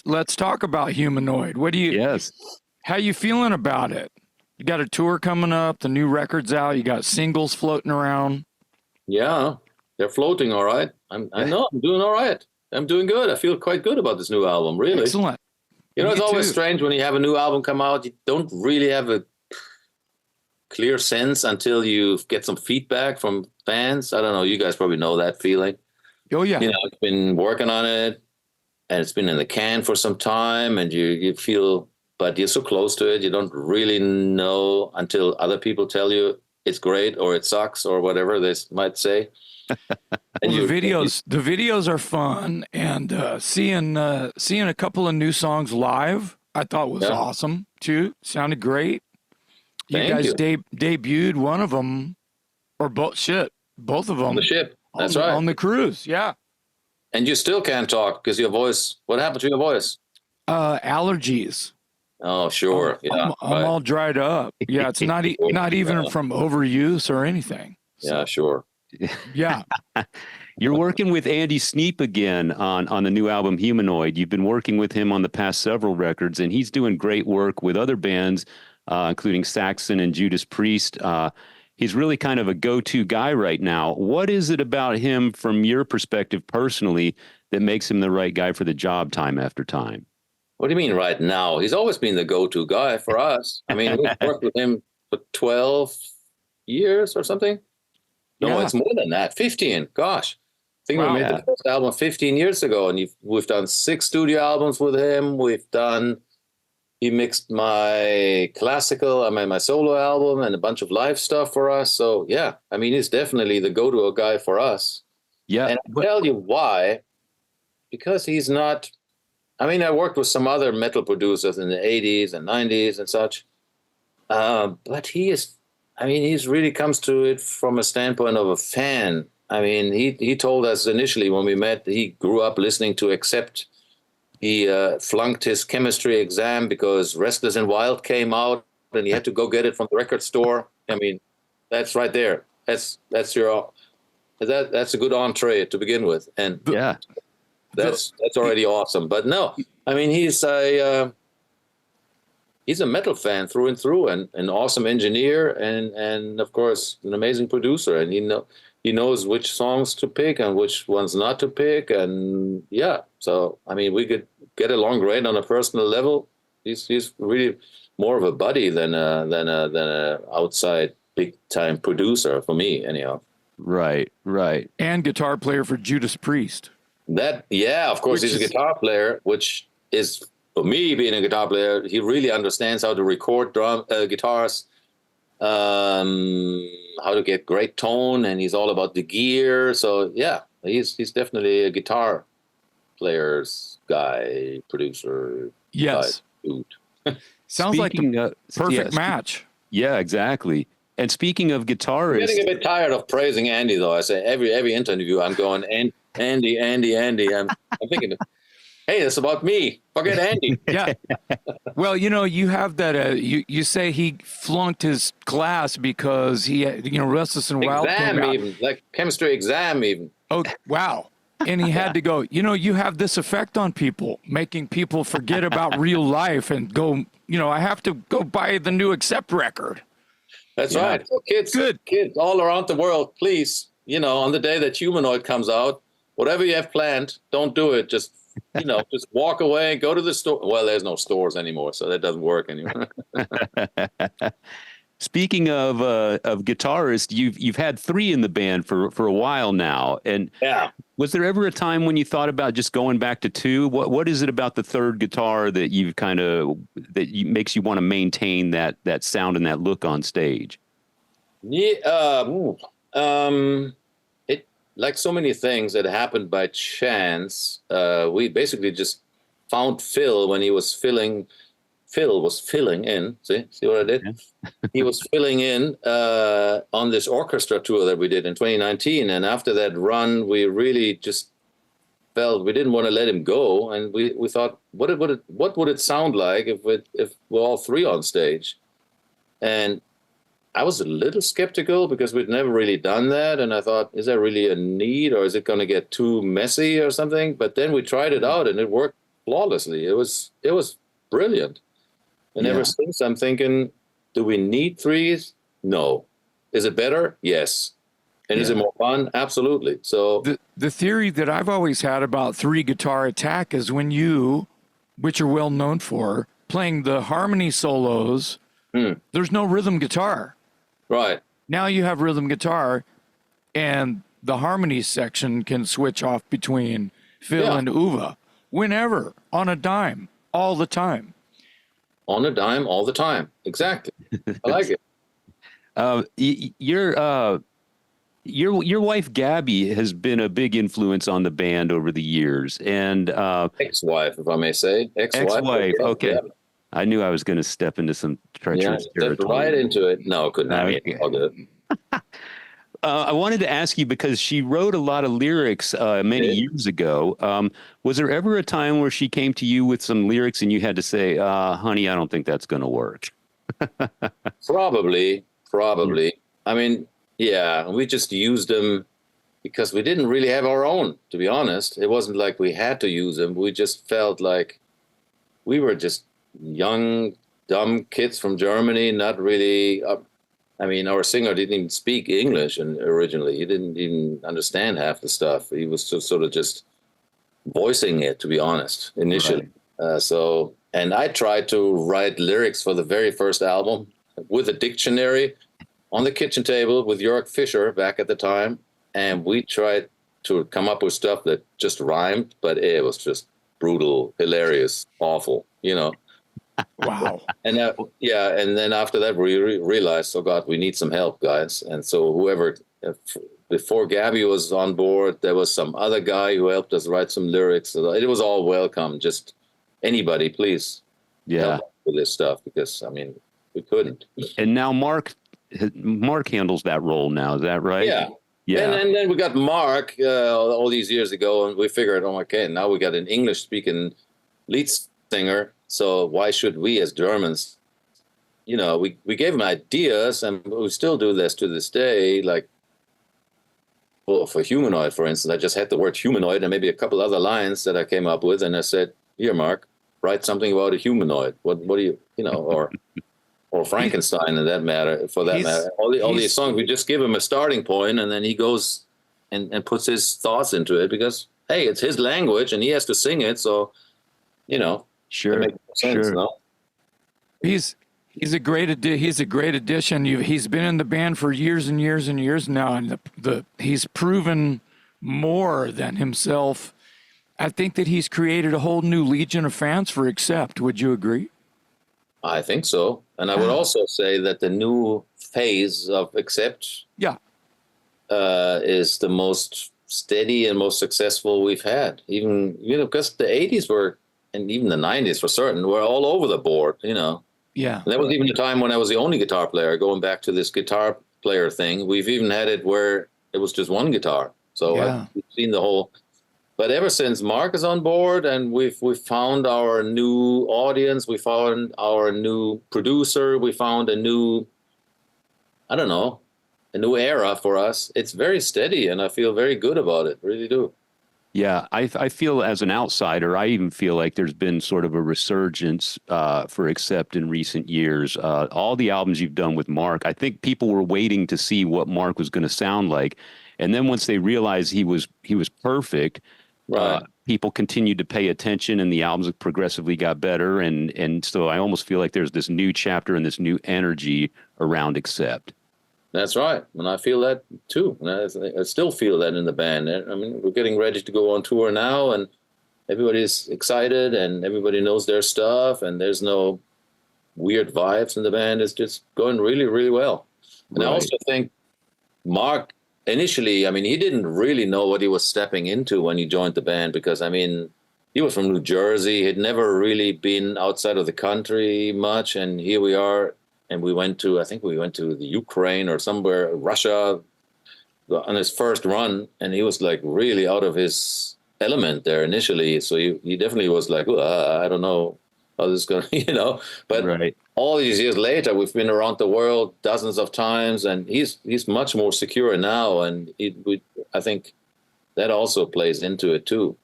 let's talk about Humanoid. Yes. How you feeling about it? You got a tour coming up, the new record's out, you got singles floating around. Yeah, they're floating all right. I know I'm doing all right. I'm doing good. I feel quite good about this new album, really. Excellent. You know, Me it's always too. strange when you have a new album come out, you don't really have a clear sense until you get some feedback from fans. I don't know, you guys probably know that feeling. Oh yeah. You know, I've been working on it and it's been in the can for some time and you feel, but you're so close to it, you don't really know until other people tell you it's great or it sucks or whatever they might say. And Well, the videos are fun, and seeing a couple of new songs live, I thought was awesome too. Sounded great. You Thank guys you. debuted one of them, or both of them On the ship. That's on, right. on the cruise. Yeah. And you still can't talk because your voice. What happened to your voice? Allergies. Oh, sure. I'm all dried up. Yeah, it's not even from overuse or anything. So, yeah, sure. yeah. You're working with Andy Sneap again on the new album Humanoid. You've been working with him on the past several records, and he's doing great work with other bands, including Saxon and Judas Priest. He's really kind of a go-to guy right now. What is it about him, from your perspective personally, that makes him the right guy for the job time after time? What do you mean right now? He's always been the go-to guy for us. I mean, we've worked with him for 12 years or something. No, it's more than that. 15. Gosh. I think we made the first album 15 years ago, and we've done 6 studio albums with him. He mixed my classical, my solo album, and a bunch of live stuff for us. So, yeah, I mean, he's definitely the go-to guy for us. Yeah. And I'll tell you why. Because he's not... I mean, I worked with some other metal producers in the 80s and 90s and such. But he's really comes to it from a standpoint of a fan. I mean, he told us initially when we met, he grew up listening to Accept. He flunked his chemistry exam because Restless and Wild came out and he had to go get it from the record store. I mean, that's right there. That's a good entree to begin with. And that's already awesome. But no, I mean, he's a metal fan through and through, and an awesome engineer, and of course an amazing producer. And he knows which songs to pick and which ones not to pick. And yeah, so I mean, we could get along great on a personal level. He's really more of a buddy than a outside big time producer for me, anyhow. Right. And guitar player for Judas Priest. Of course, he's a guitar player, which is, for me, being a guitar player, he really understands how to record guitars, how to get great tone, and he's all about the gear. So, yeah, he's definitely a guitar player's guy, producer. Yes. Dude. Sounds like the perfect match. Yeah, exactly. And speaking of guitarists... I'm getting a bit tired of praising Andy, though. I say every interview I'm going, Andy. I'm thinking, hey, it's about me. Forget Andy. Yeah. Well, you have that. You say he flunked his class because he, Restless and Wild. Exam even, like chemistry exam even. Oh, wow. And he had to go, you have this effect on people, making people forget about real life and go, I have to go buy the new Accept record. That's right. So kids all around the world, please, on the day that Humanoid comes out, whatever you have planned, don't do it. Just, just walk away and go to the store. Well, there's no stores anymore, so that doesn't work anymore. Speaking of guitarists, you've had 3 in the band for a while now, and was there ever a time when you thought about just going back to 2? What is it about the third guitar that makes you want to maintain that sound and that look on stage? Yeah, it, like so many things that happened by chance. We basically just found Phil when he was filling in. See what I did? Yeah. He was filling in on this orchestra tour that we did in 2019. And after that run, we really just felt we didn't want to let him go. And we thought, what would it sound like if we're all 3 on stage? And I was a little skeptical because we'd never really done that. And I thought, is there really a need, or is it going to get too messy or something? But then we tried it out and it worked flawlessly. It was brilliant. And Yeah. ever since, I'm thinking, do we need threes? No. Is it better? Yes. And is it Yeah. more fun? Absolutely. So The theory that I've always had about three guitar attack is when you, which you're well known for, playing the harmony solos, there's no rhythm guitar. right. Now you have rhythm guitar, and the harmony section can switch off between Phil Yeah. and Uva whenever, on a dime, all the time. On a dime all the time. Exactly. I like it. Your wife Gabby has been a big influence on the band over the years, and Ex-wife, if I may say. ex-wife. Yeah, Okay, yeah. I knew I was going to step into some Yeah, treacherous stepped territory. right into it. No, couldn't. I mean, Okay. all good. I wanted to ask you because she wrote a lot of lyrics many Did? years ago. Was there ever a time where she came to you with some lyrics and you had to say, "Honey, I don't think that's going to work"? Probably. I mean, yeah, we just used them because we didn't really have our own, to be honest. It wasn't like we had to use them. We just felt like we were just young, dumb kids from Germany, not really. I mean, our singer didn't even speak English and originally. He didn't even understand half the stuff. He was just sort of just voicing it, to be honest, initially. And I tried to write lyrics for the very first album with a dictionary on the kitchen table with Jörg Fischer back at the time. And we tried to come up with stuff that just rhymed, but it was just brutal, hilarious, awful, you know. Wow. And and then after that, we realized, oh God, we need some help, guys. And so whoever, before Gabby was on board, there was some other guy who helped us write some lyrics. So it was all welcome. Just anybody, please help us with this stuff because, I mean, we couldn't. And now Mark handles that role now. Is that right? Yeah. Yeah. And then we got Mark all these years ago, and we figured, oh, okay, now we got an English-speaking lead singer. So why should we as Germans, you know, we gave him ideas, and we still do this to this day. Like, well, for Humanoid, for instance, I just had the word humanoid and maybe a couple other lines that I came up with, and I said, here, Mark, write something about a humanoid. What do you, you know, or Frankenstein, in that matter, for that matter. All these songs, we just give him a starting point, and then he goes and puts his thoughts into it because, hey, it's his language, and he has to sing it, so, you know. Sure. It makes sense, no? He's a great addition. He's been in the band for years and years and years now, and he's proven more than himself. I think that he's created a whole new legion of fans for Accept. Would you agree? I think so. And I would also say that the new phase of Accept is the most steady and most successful we've had. Even, you know, because the 80s were, and even the 90s for certain, were all over the board, you know. Yeah. And that was even the time when I was the only guitar player, going back to this guitar player thing. We've even had it where it was just one guitar. So I've seen the whole. But ever since Mark is on board and we've found our new audience, we found our new producer, we found a new, I don't know, a new era for us. It's very steady, and I feel very good about it. Really do. Yeah, I feel as an outsider, I even feel like there's been sort of a resurgence for Accept in recent years. All the albums you've done with Mark, I think people were waiting to see what Mark was going to sound like, and then once they realized he was perfect, Right. people continued to pay attention, and the albums progressively got better. And so I almost feel like there's this new chapter and this new energy around Accept. That's right. And I feel that too. And I still feel that in the band. I mean, we're getting ready to go on tour now, and everybody's excited and everybody knows their stuff, and there's no weird vibes in the band. It's just going really, really well. And I also think Mark, initially, I mean, he didn't really know what he was stepping into when he joined the band because, I mean, he was from New Jersey. He'd never really been outside of the country much. And here we are. And I think we went to the Ukraine or somewhere, Russia, on his first run. And he was like really out of his element there initially. So he definitely was like, I don't know how this is going to, you know. But all these years later, we've been around the world dozens of times, and he's much more secure now. And I think that also plays into it too.